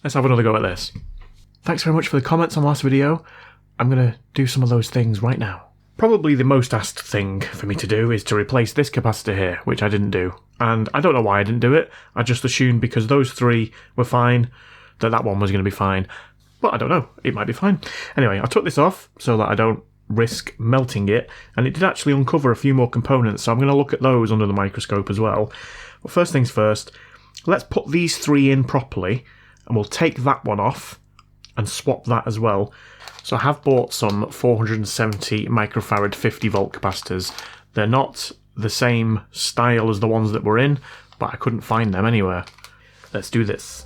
let's have another go at this. Thanks very much for the comments on the last video. I'm going to do some of those things right now. Probably the most asked thing for me to do is to replace this capacitor here, which I didn't do. And I don't know why I didn't do it. I just assumed because those three were fine, that one was going to be fine. But I don't know, it might be fine. Anyway, I took this off so that I don't risk melting it, and it did actually uncover a few more components, so I'm going to look at those under the microscope as well. But first things first, let's put these three in properly, and we'll take that one off and swap that as well. So I have bought some 470 microfarad 50 volt capacitors. They're not the same style as the ones that were in, but I couldn't find them anywhere. Let's do this.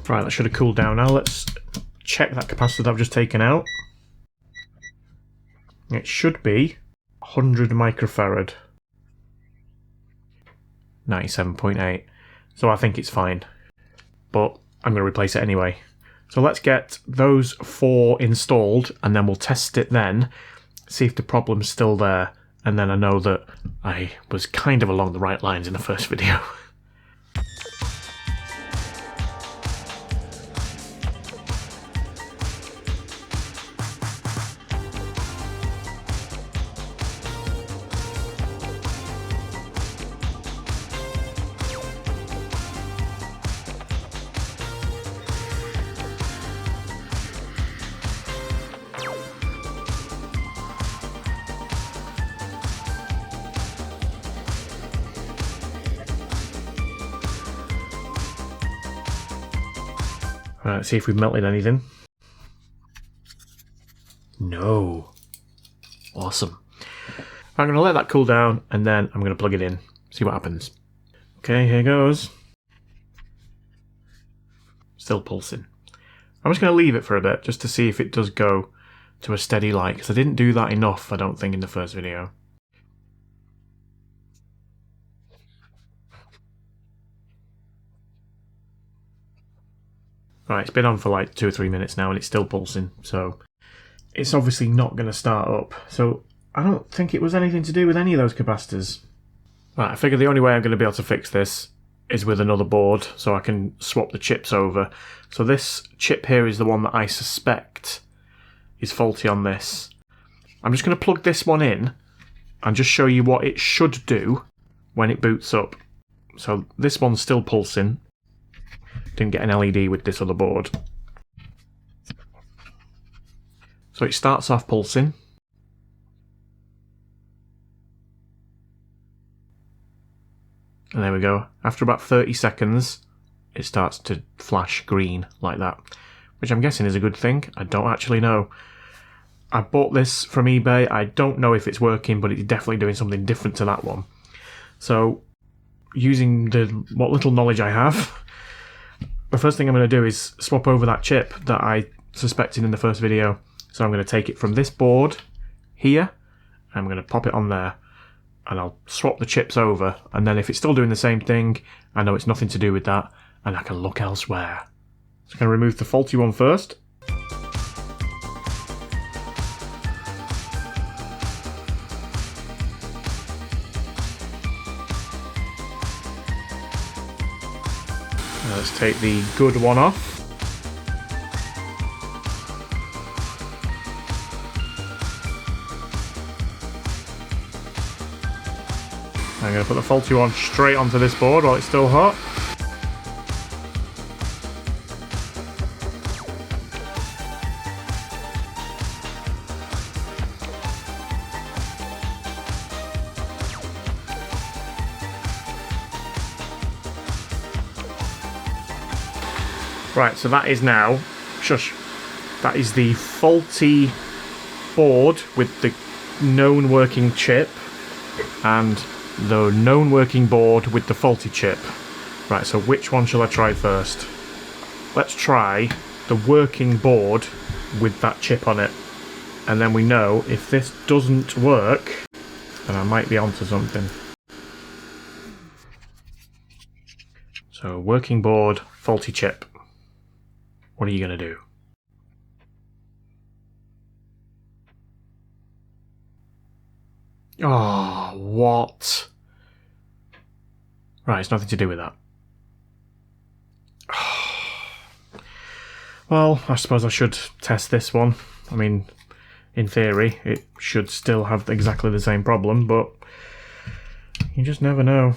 Right, that should have cooled down now. Let's check that capacitor that I've just taken out. It should be 100 microfarad. 97.8. So I think it's fine. But I'm going to replace it anyway. So let's get those four installed and then we'll test it then. See if the problem's still there. And then I know that I was kind of along the right lines in the first video. Right, let's see if we've melted anything. No. Awesome. I'm going to let that cool down and then I'm going to plug it in. See what happens. Okay, here goes. Still pulsing. I'm just going to leave it for a bit just to see if it does go to a steady light, because I didn't do that enough, I don't think, in the first video. Right, it's been on for like 2 or 3 minutes now and it's still pulsing, so it's obviously not going to start up. So I don't think it was anything to do with any of those capacitors. Right, I figure the only way I'm going to be able to fix this is with another board, so I can swap the chips over. So this chip here is the one that I suspect is faulty on this. I'm just going to plug this one in and just show you what it should do when it boots up. So this one's still pulsing. Didn't get an LED with this other board. So it starts off pulsing. And there we go. After about 30 seconds, it starts to flash green like that, which I'm guessing is a good thing. I don't actually know. I bought this from eBay. I don't know if it's working, but it's definitely doing something different to that one. So, using what little knowledge I have, the first thing I'm going to do is swap over that chip that I suspected in the first video. So I'm going to take it from this board here, and I'm going to pop it on there, and I'll swap the chips over, and then if it's still doing the same thing, I know it's nothing to do with that, and I can look elsewhere. So I'm going to remove the faulty one first. Let's take the good one off. I'm going to put the faulty one straight onto this board while it's still hot. Right, so that is now, that is the faulty board with the known working chip and the known working board with the faulty chip. Right, so which one shall I try first? Let's try the working board with that chip on it. And then we know if this doesn't work, then I might be onto something. So, working board, faulty chip. What are you going to do? Oh, what? Right, it's nothing to do with that. Well, I suppose I should test this one. I mean, in theory, it should still have exactly the same problem, but you just never know.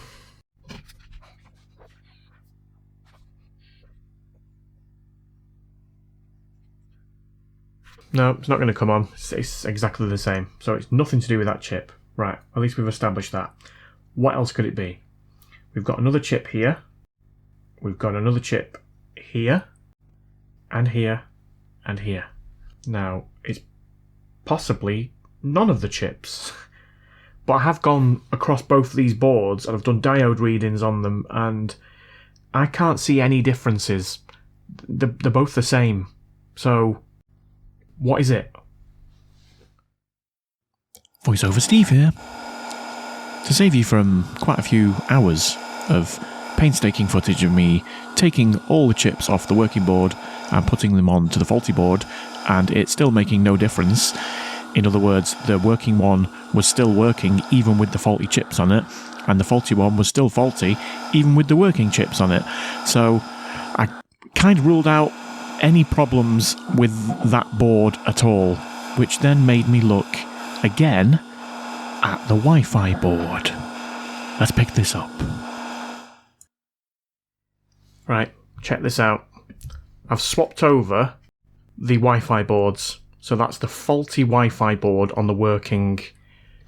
No, it's not going to come on. It's exactly the same. So it's nothing to do with that chip. Right, at least we've established that. What else could it be? We've got another chip here. We've got another chip here. And here. And here. Now, it's possibly none of the chips. But I have gone across both these boards and I've done diode readings on them and I can't see any differences. They're both the same. So, what is it? VoiceOver Steve here. To save you from quite a few hours of painstaking footage of me taking all the chips off the working board and putting them onto the faulty board, and it still making no difference. In other words, the working one was still working even with the faulty chips on it, and the faulty one was still faulty even with the working chips on it. So I kind of ruled out any problems with that board at all, which then made me look again at the Wi-Fi board. Let's pick this up. Right, check this out. I've swapped over the Wi-Fi boards. So that's the faulty Wi-Fi board on the working.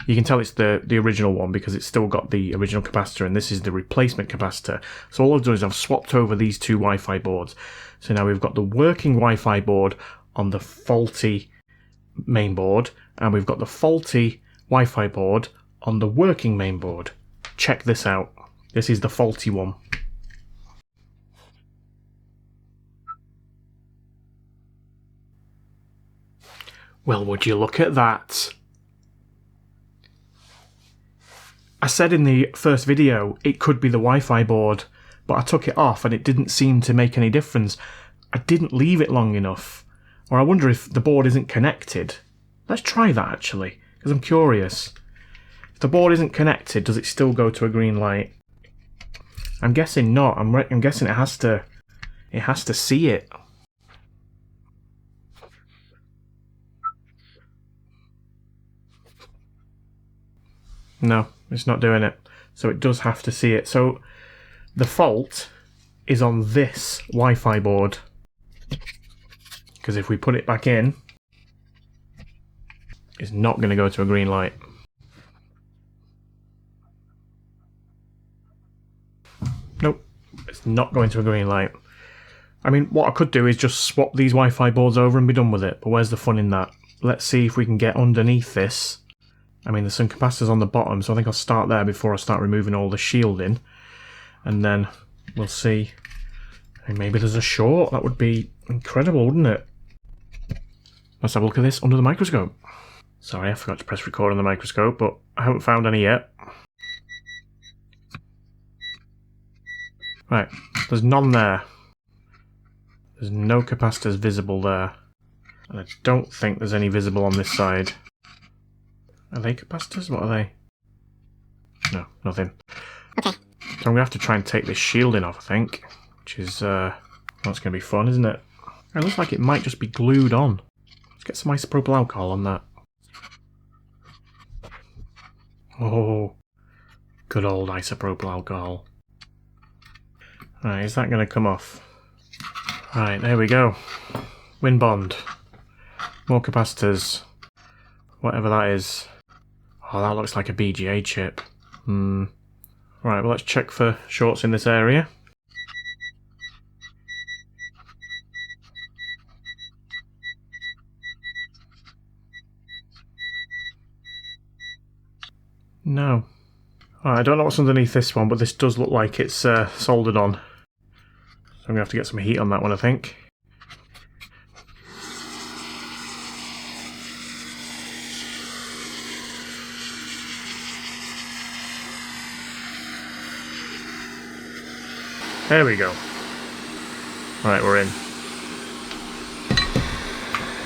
You can tell it's the original one because it's still got the original capacitor, and this is the replacement capacitor. So all I've done is I've swapped over these two Wi-Fi boards. So now we've got the working Wi-Fi board on the faulty main board, and we've got the faulty Wi-Fi board on the working main board. Check this out. This is the faulty one. Well, would you look at that? I said in the first video it could be the Wi-Fi board, but I took it off and it didn't seem to make any difference. I didn't leave it long enough. Or I wonder if the board isn't connected. Let's try that actually, because I'm curious. If the board isn't connected, does it still go to a green light? I'm guessing not. I'm guessing it has to see it. No, it's not doing it. So it does have to see it. So the fault is on this Wi-Fi board. Because if we put it back in, it's not going to go to a green light. Nope, it's not going to a green light. I mean, what I could do is just swap these Wi-Fi boards over and be done with it. But where's the fun in that? Let's see if we can get underneath this. I mean, there's some capacitors on the bottom, so I think I'll start there before I start removing all the shielding. And then we'll see. And maybe there's a short. That would be incredible, wouldn't it? Let's have a look at this under the microscope. Sorry, I forgot to press record on the microscope, but I haven't found any yet. Right, there's none there. There's no capacitors visible there. And I don't think there's any visible on this side. Are they capacitors? What are they? No, nothing. Okay. So I'm going to have to try and take this shielding off, I think. which is, that's going to be fun, isn't it? It looks like it might just be glued on. Let's get some isopropyl alcohol on that. Oh, good old isopropyl alcohol. Right, is that going to come off? Right, there we go. Win bond. More capacitors. Whatever that is. Oh, that looks like a BGA chip. Right, well, let's check for shorts in this area. No. I don't know what's underneath this one, but this does look like it's soldered on. So I'm going to have to get some heat on that one, I think. There we go. Right, we're in.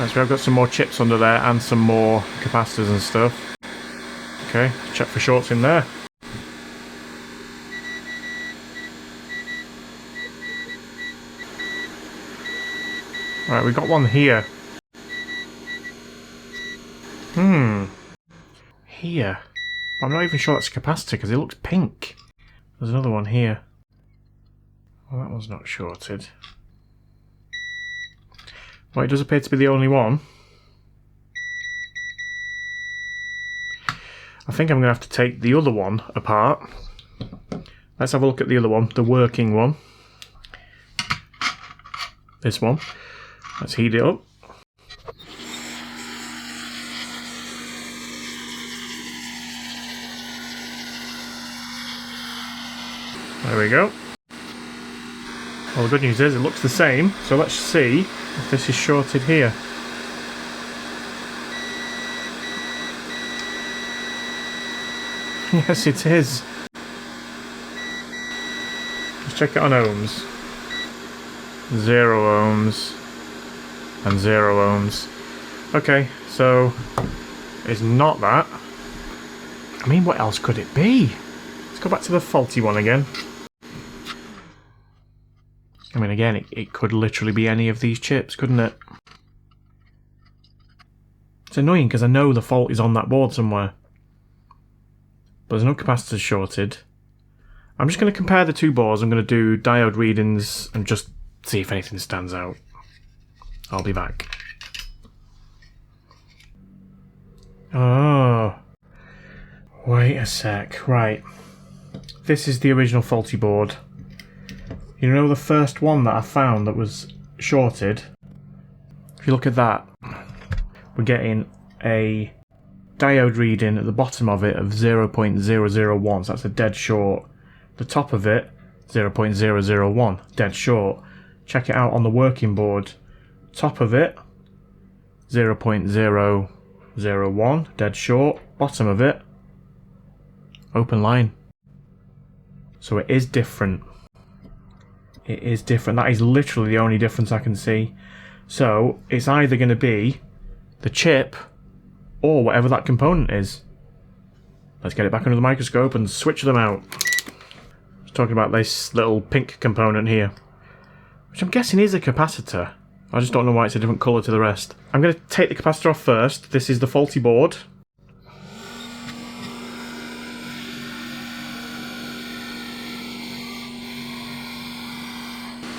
Right, so I've got some more chips under there and some more capacitors and stuff. Okay, check for shorts in there. Right, we've got one here. Here. But I'm not even sure that's a capacitor because it looks pink. There's another one here. Well, that one's not shorted. Well, it does appear to be the only one. I think I'm going to have to take the other one apart. Let's have a look at the other one, the working one. This one. Let's heat it up. There we go. Well, the good news is it looks the same, so let's see if this is shorted here. Yes, it is. Let's check it on ohms. 0 ohms and 0 ohms. Okay, so it's not that. I mean, what else could it be? Let's go back to the faulty one again. I mean, again, it could literally be any of these chips, couldn't it? It's annoying because I know the fault is on that board somewhere. But there's no capacitors shorted. I'm just going to compare the two boards. I'm going to do diode readings and just see if anything stands out. I'll be back. Oh. Wait a sec. Right. This is the original faulty board. You know the first one that I found that was shorted? If you look at that, we're getting a diode reading at the bottom of it of 0.001, so that's a dead short. The top of it, 0.001, dead short. Check it out on the working board. Top of it, 0.001, dead short. Bottom of it, open line. So it is different. It is different. That is literally the only difference I can see. So it's either going to be the chip or whatever that component is. Let's get it back under the microscope and switch them out. I was talking about this little pink component here, which I'm guessing is a capacitor. I just don't know why it's a different colour to the rest. I'm going to take the capacitor off first. This is the faulty board.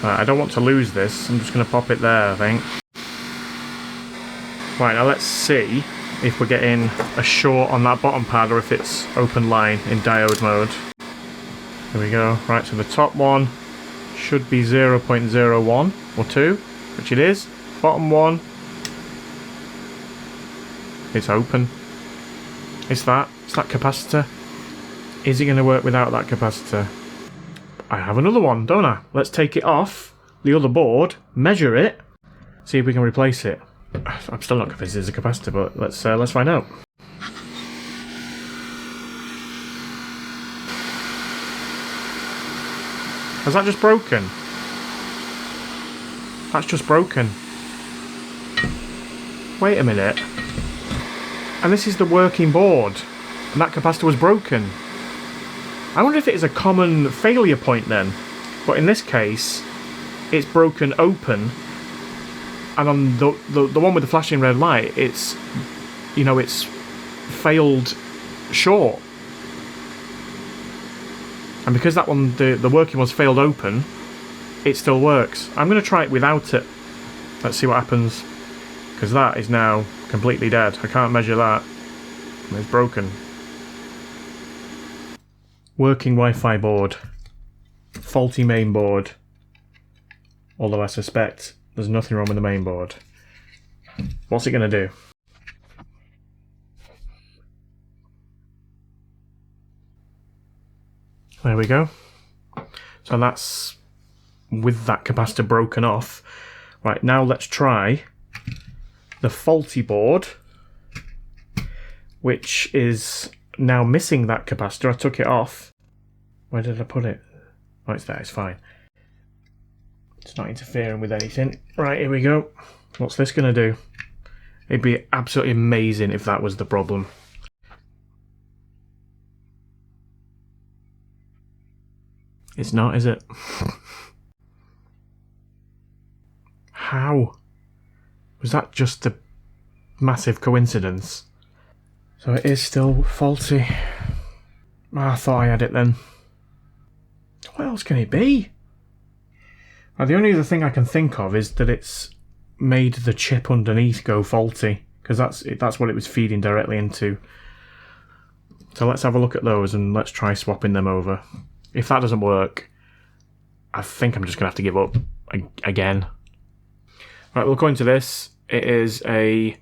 I don't want to lose this. I'm just going to pop it there, I think. Right, now let's see if we're getting a short on that bottom pad or if it's open line in diode mode. There we go. Right, so the top one should be 0.01 or 2, which it is. Bottom one, it's open. It's that capacitor. Is it going to work without that capacitor? I have another one, don't I? Let's take it off the other board, measure it, see if we can replace it. I'm still not convinced it's a capacitor, but let's find out. Has that just broken? That's just broken. Wait a minute. And this is the working board, and that capacitor was broken. I wonder if it is a common failure point then. But in this case, it's broken open, and on the one with the flashing red light, it's, you know, it's failed short. And because that one, the working one's failed open, it still works. I'm going to try it without it. Let's see what happens. Because that is now completely dead. I can't measure that. It's broken. Working Wi-Fi board. Faulty main board. Although I suspect there's nothing wrong with the main board. What's it going to do? There we go. So that's with that capacitor broken off. Right, now let's try the faulty board, which is now missing that capacitor. I took it off. Where did I put it? Oh, it's there, it's fine. It's not interfering with anything. Right, here we go. What's this going to do? It'd be absolutely amazing if that was the problem. It's not, is it? How? Was that just a massive coincidence? So it is still faulty. I thought I had it then. What else can it be? Now, the only other thing I can think of is that it's made the chip underneath go faulty, because that's what it was feeding directly into. So let's have a look at those and let's try swapping them over. If that doesn't work, I think I'm just going to have to give up again. Right, we'll go into this. It is a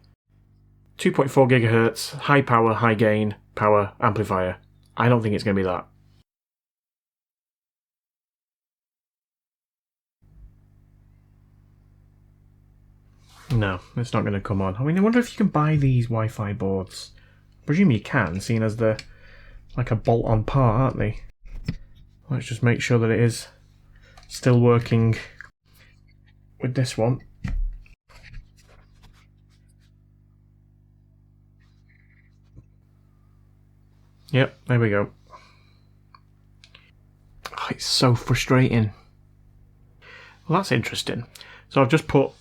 2.4 gigahertz high power, high gain power amplifier. I don't think it's going to be that. No, it's not going to come on. I mean, I wonder if you can buy these Wi-Fi boards. I presume you can, seeing as they're like a bolt-on part, aren't they? Let's just make sure that it is still working with this one. Yep, there we go. Oh, it's so frustrating. Well, that's interesting. So I've just put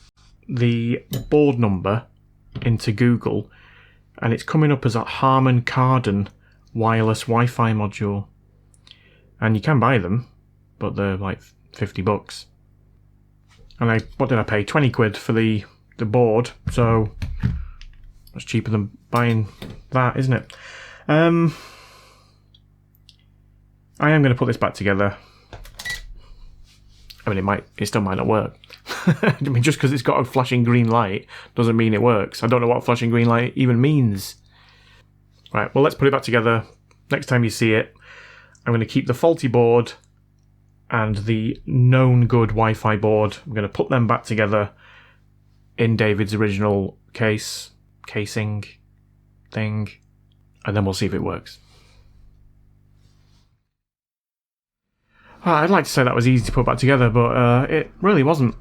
the board number into Google, and it's coming up as a Harman Kardon wireless Wi-Fi module. And you can buy them, but they're like $50. And what did I pay? 20 quid for the board, so that's cheaper than buying that, isn't it? I am going to put this back together. I mean, it still might not work. I mean, just because it's got a flashing green light doesn't mean it works. I don't know what flashing green light even means. Right, well, let's put it back together. Next time you see it, I'm going to keep the faulty board and the known good Wi-Fi board. I'm going to put them back together in David's original casing thing, and then we'll see if it works. I'd like to say that was easy to put back together, but it really wasn't.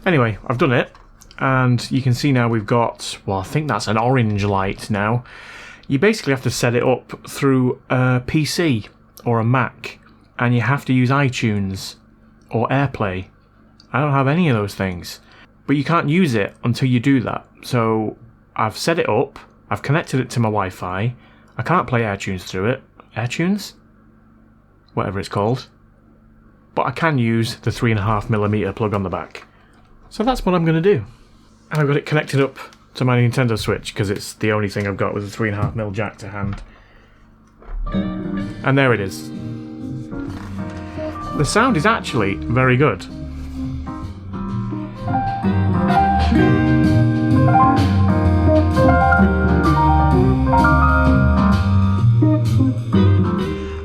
Anyway, I've done it, and you can see now we've got, well, I think that's an orange light now. You basically have to set it up through a PC or a Mac, and you have to use iTunes or AirPlay. I don't have any of those things, but you can't use it until you do that. So I've set it up, I've connected it to my Wi-Fi, I can't play iTunes through it. iTunes? Whatever it's called. But I can use the 3.5mm plug on the back. So that's what I'm going to do. And I've got it connected up to my Nintendo Switch, because it's the only thing I've got with a 3.5mm jack to hand. And there it is. The sound is actually very good.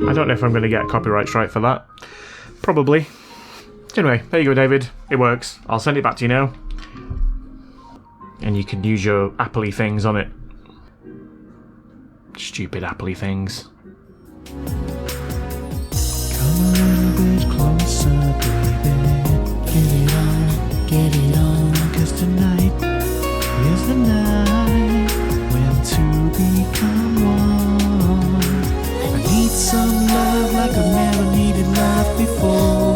I don't know if I'm going to get a copyright strike for that. Probably. Anyway, there you go, David. It works. I'll send it back to you now. And you can use your Apple-y things on it. Stupid Apple-y things. Come a little bit closer, baby. Get it on, 'cause tonight is the night when two become one. I need some love like I've never needed love before.